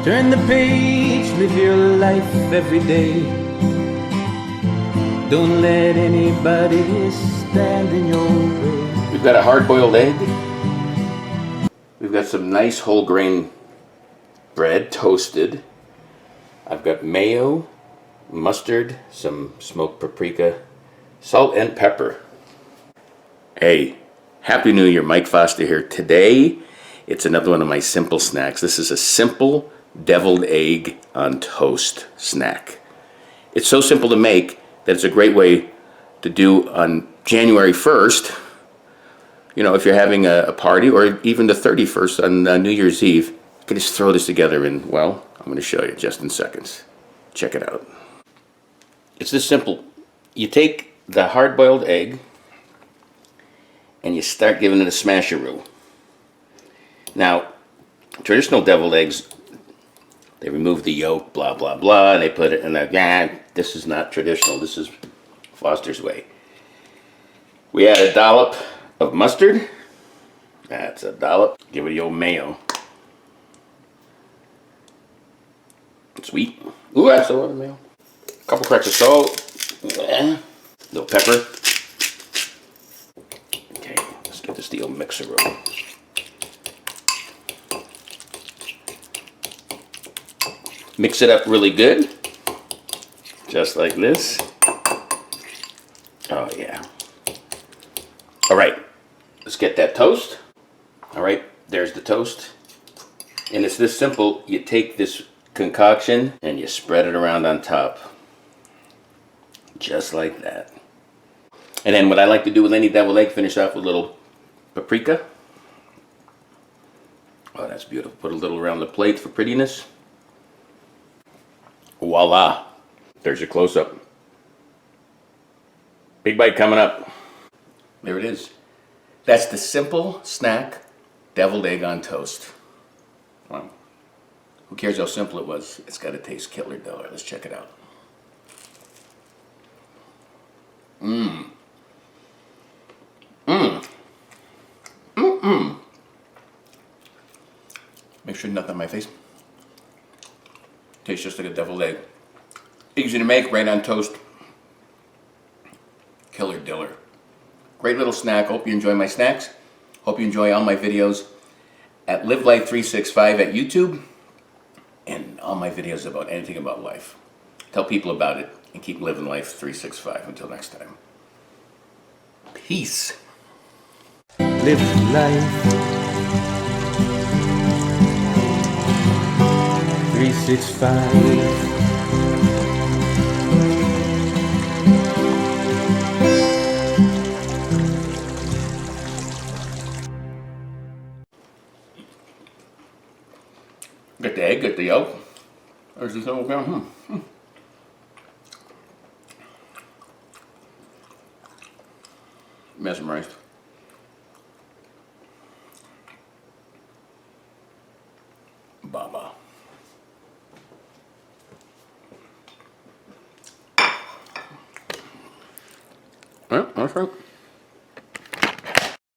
Turn the page, live your life every day. Don't let anybody stand in your way. We've got a hard-boiled egg. We've got some nice whole grain bread, toasted. I've got mayo, mustard, some smoked paprika, salt and pepper. Hey, Happy New Year, Mike Foster here. Today, it's another one of my simple snacks. This is a simple deviled egg on toast snack. It's so simple to make that it's a great way to do on January 1st. You know, if you're having a party, or even the 31st on New Year's Eve, you can just throw this together in, well, I'm going to show you just in seconds. Check it out. It's this simple. You take the hard-boiled egg and you start giving it a smasheroo. Now, traditional deviled eggs, they remove the yolk, blah, blah, blah, and they put it in the, this is not traditional. This is Foster's way. We add a dollop of mustard. That's a dollop. Give it the old mayo. Sweet. Ooh, that's a lot of mayo. A couple cracks of salt. Little pepper. Okay, let's get this the old mixer roll. Mix it up really good. Just like this. Oh yeah. All right, let's get that toast. All right, there's the toast. And it's this simple. You take this concoction and you spread it around on top. Just like that. And then what I like to do with any deviled egg, finish off with a little paprika. Oh, that's beautiful. Put a little around the plate for prettiness. Voila. There's your close-up. Big bite coming up. There it is. That's the simple snack deviled egg on toast. Well, who cares how simple it was? It's got to taste killer dough. Let's check it out. Mmm. Mmm. Mmm. Make sure nothing on my face. Tastes just like a deviled egg. Easy to make, right on toast. Killer diller. Great little snack. Hope you enjoy my snacks. Hope you enjoy all my videos at Live Life 365 at YouTube, and all my videos about anything about life. Tell people about it and keep living life 365. Until next time. Peace. Live life 365. Get the egg, get the yolk. There's this little guy. Mesmerized. Baba. Yeah, that's right.